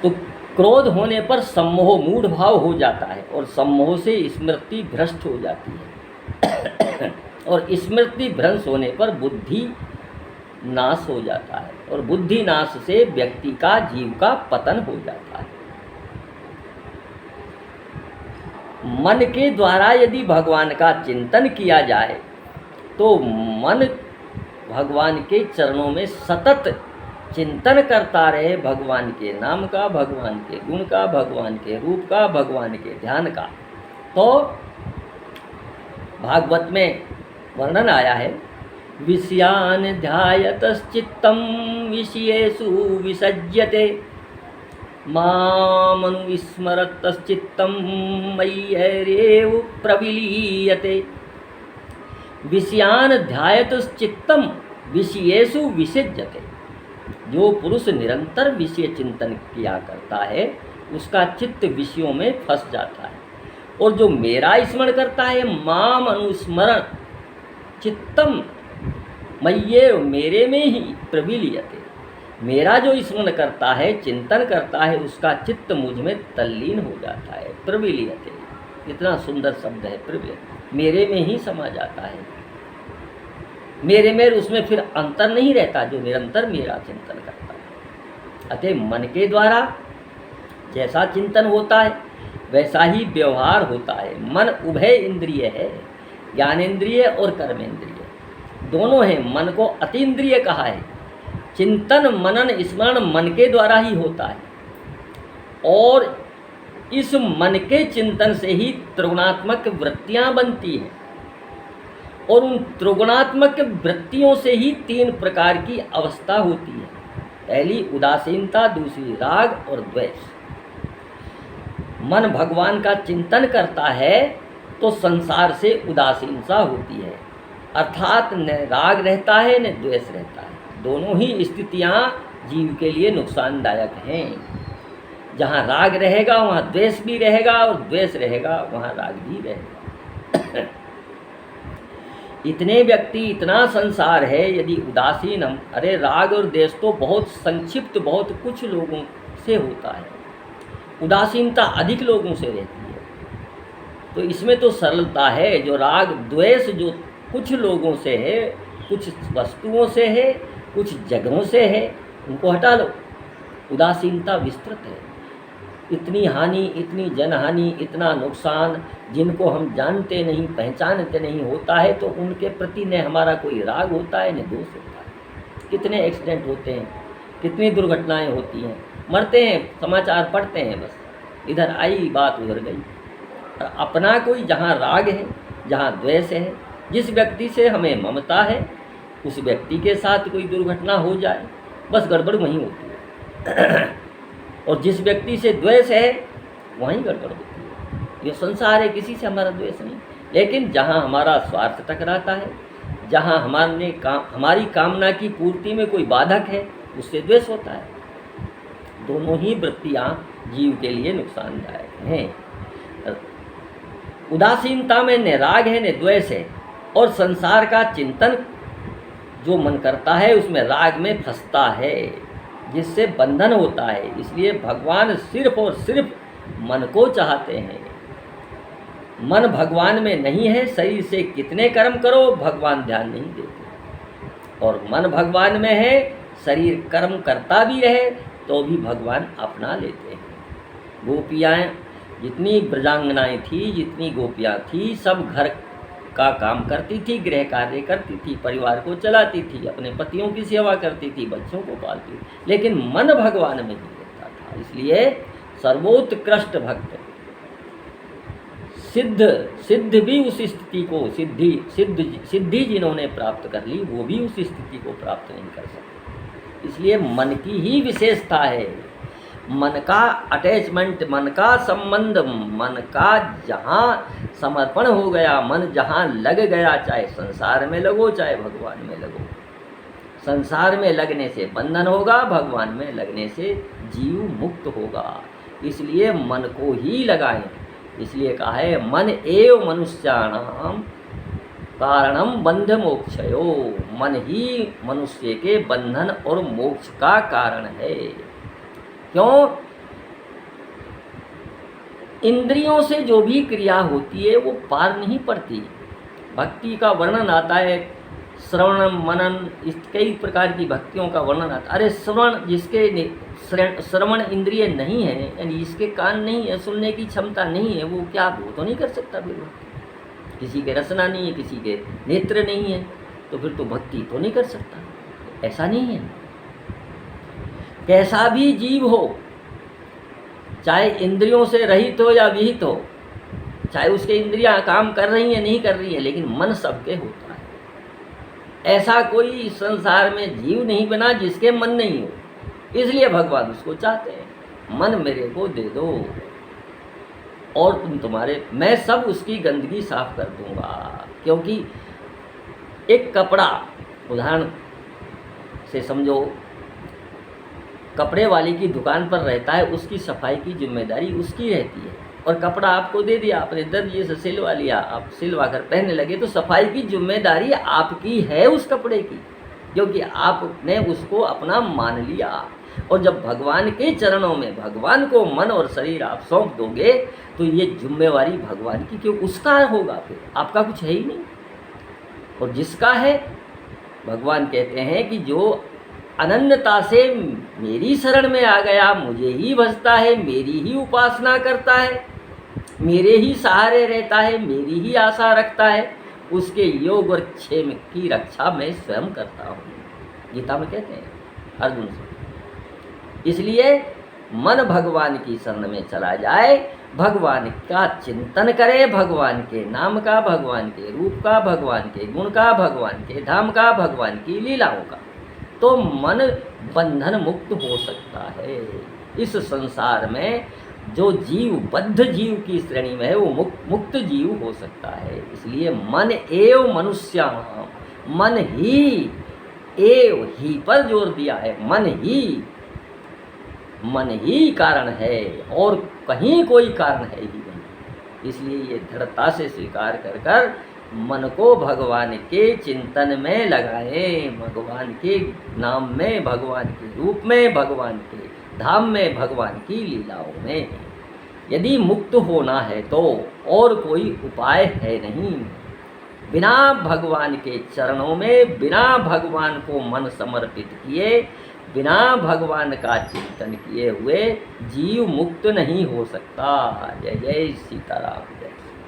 तो क्रोध होने पर सम्मोह मूढ़ भाव हो जाता है और सम्मोह से स्मृति भ्रष्ट हो जाती है और स्मृति भ्रंश होने पर बुद्धि नाश हो जाता है और बुद्धि नाश से व्यक्ति का जीव का पतन हो जाता है। मन के द्वारा यदि भगवान का चिंतन किया जाए तो मन भगवान के चरणों में सतत चिंतन करता रहे, भगवान के नाम का, भगवान के गुण का, भगवान के रूप का, भगवान के ध्यान का। तो भागवत में वर्णन आया है, विषयान ध्यायतश्चित्तं विषयेषु विसज्यते मामनुस्मरतश्चित्तं मय्येव प्रविलीयते। विषयान ध्यायतश्चित्तं विषयेषु विसज्यते। जो पुरुष निरंतर विषय चिंतन किया करता है उसका चित्त विषयों में फंस जाता है। और जो मेरा स्मरण करता है, माम अनुस्मरण चित्तम मय्ये, मेरे में ही प्रविलीयते। मेरा जो स्मरण करता है, चिंतन करता है, उसका चित्त मुझ में तल्लीन हो जाता है। प्रविलीयते, इतना सुंदर शब्द है प्रविलीयते, मेरे में ही समा जाता है। मेरे में उसमें फिर अंतर नहीं रहता जो निरंतर मेरा चिंतन करता है। अतः मन के द्वारा जैसा चिंतन होता है वैसा ही व्यवहार होता है। मन उभय इंद्रिय है, ज्ञानेंद्रिय और कर्मेंद्रिय दोनों हैं। मन को अतीन्द्रिय कहा है। चिंतन मनन स्मरण मन के द्वारा ही होता है और इस मन के चिंतन से ही त्रिगुणात्मक वृत्तियां बनती हैं और उन त्रिगुणात्मक वृत्तियों से ही 3 प्रकार की अवस्था होती है। पहली उदासीनता, दूसरी राग और द्वेष। मन भगवान का चिंतन करता है तो संसार से उदासीनता होती है, अर्थात न राग रहता है न द्वेष रहता है। दोनों ही स्थितियां जीव के लिए नुकसानदायक हैं। जहाँ राग रहेगा वहाँ द्वेष भी रहेगा और द्वेष रहेगा वहाँ राग भी रहेगा। इतने व्यक्ति, इतना संसार है, यदि उदासीन हम, अरे राग और द्वेष तो बहुत संक्षिप्त, बहुत कुछ लोगों से होता है, उदासीनता अधिक लोगों से रहती है। तो इसमें तो सरलता है। जो राग द्वेष जो कुछ लोगों से है, कुछ वस्तुओं से है, कुछ जगहों से है, उनको हटा लो। उदासीनता विस्तृत है। इतनी हानि, इतनी जनहानि, इतना नुकसान जिनको हम जानते नहीं, पहचानते नहीं होता है, तो उनके प्रति न हमारा कोई राग होता है न दोष होता है। कितने एक्सीडेंट होते हैं, कितनी दुर्घटनाएं होती हैं, मरते हैं, समाचार पढ़ते हैं, बस इधर आई बात उधर गई। अपना कोई जहाँ राग है, जहाँ द्वेष है, जिस व्यक्ति से हमें ममता है, उस व्यक्ति के साथ कोई दुर्घटना हो जाए, बस गड़बड़ वहीं होती है। और जिस व्यक्ति से द्वेष है वहीं गड़बड़ होती है। ये संसार है, किसी से हमारा द्वेष नहीं। लेकिन जहाँ हमारा स्वार्थ टकराता है, जहाँ हमारी कामना की पूर्ति में कोई बाधक है, उससे द्वेष होता है। दोनों ही वृत्तियाँ जीव के लिए नुकसानदायक हैं। उदासीनता में न राग है न द्वेष है और संसार का चिंतन जो मन करता है उसमें राग में फंसता है, जिससे बंधन होता है। इसलिए भगवान सिर्फ और सिर्फ मन को चाहते हैं। मन भगवान में नहीं है, शरीर से कितने कर्म करो भगवान ध्यान नहीं देते। और मन भगवान में है, शरीर कर्म करता भी रहे तो भी भगवान अपना लेते हैं। गोपियाँ, जितनी ब्रजांगनाएँ थी, जितनी गोपियाँ थी, सब घर का काम करती थी, गृह कार्य करती थी, परिवार को चलाती थी, अपने पतियों की सेवा करती थी, बच्चों को पालती थी, लेकिन मन भगवान में ही रहता था। इसलिए सर्वोत्कृष्ट भक्त सिद्ध भी उस स्थिति को, सिद्धि जिन्होंने प्राप्त कर ली वो भी उस स्थिति को प्राप्त नहीं कर सकते। इसलिए मन की ही विशेषता है। मन का अटैचमेंट, मन का संबंध, मन का जहाँ समर्पण हो गया, मन जहाँ लग गया, चाहे संसार में लगो चाहे भगवान में लगो। संसार में लगने से बंधन होगा, भगवान में लगने से जीव मुक्त होगा। इसलिए मन को ही लगाएं। इसलिए कहा है मन एव मनुष्याणाम कारणम बंध मोक्षयो। मन ही मनुष्य के बंधन और मोक्ष का कारण है। क्यों? इंद्रियों से जो भी क्रिया होती है वो पार नहीं पड़ती। भक्ति का वर्णन आता है, श्रवण मनन, इस कई प्रकार की भक्तियों का वर्णन आता है। अरे श्रवण, जिसके श्रवण इंद्रिय नहीं है, यानी जिसके कान नहीं है, सुनने की क्षमता नहीं है, वो क्या, वो तो नहीं कर सकता फिर भक्ति। किसी के रसना नहीं है, किसी के नेत्र नहीं है, तो फिर तो भक्ति तो नहीं कर सकता। ऐसा नहीं है। कैसा भी जीव हो, चाहे इंद्रियों से रहित हो या विहित हो, चाहे उसके इंद्रियां काम कर रही हैं नहीं कर रही हैं, लेकिन मन सबके होता है। ऐसा कोई संसार में जीव नहीं बना जिसके मन नहीं हो। इसलिए भगवान उसको चाहते हैं, मन मेरे को दे दो और मैं सब उसकी गंदगी साफ कर दूंगा। क्योंकि एक कपड़ा, उदाहरण से समझो, कपड़े वाले की दुकान पर रहता है, उसकी सफाई की जिम्मेदारी उसकी रहती है। और कपड़ा आपको दे दिया, आपने दर्जी से सिलवा लिया, आप सिलवा कर पहनने लगे, तो सफाई की जिम्मेदारी आपकी है उस कपड़े की, क्योंकि आपने उसको अपना मान लिया। और जब भगवान के चरणों में भगवान को मन और शरीर आप सौंप दोगे, तो ये जिम्मेवारी भगवान की क्यों, उसका होगा, फिर आपका कुछ है ही नहीं। और जिसका है, भगवान कहते हैं कि जो अनन्यता से मेरी शरण में आ गया, मुझे ही भजता है, मेरी ही उपासना करता है, मेरे ही सहारे रहता है, मेरी ही आशा रखता है, उसके योग और क्षेम की रक्षा मैं स्वयं करता हूँ, गीता में कहते हैं अर्जुन से। इसलिए मन भगवान की शरण में चला जाए, भगवान का चिंतन करे, भगवान के नाम का, भगवान के रूप का, भगवान के गुण का, भगवान के धाम का, भगवान की लीलाओं का, तो मन बंधन मुक्त हो सकता है। इस संसार में जो जीव बद्ध जीव की श्रेणी में है, वो मुक्त जीव हो सकता है। इसलिए मन एव मनुष्य, मन ही, एव ही पर जोर दिया है, मन ही कारण है और कहीं कोई कारण है ही नहीं। इसलिए ये दृढ़ता से स्वीकार कर कर मन को भगवान के चिंतन में लगाएं, भगवान के नाम में, भगवान के रूप में, भगवान के धाम में, भगवान की लीलाओं में। यदि मुक्त होना है तो और कोई उपाय है नहीं। बिना भगवान के चरणों में, बिना भगवान को मन समर्पित किए, बिना भगवान का चिंतन किए हुए जीव मुक्त नहीं हो सकता। जय जय सीताराम।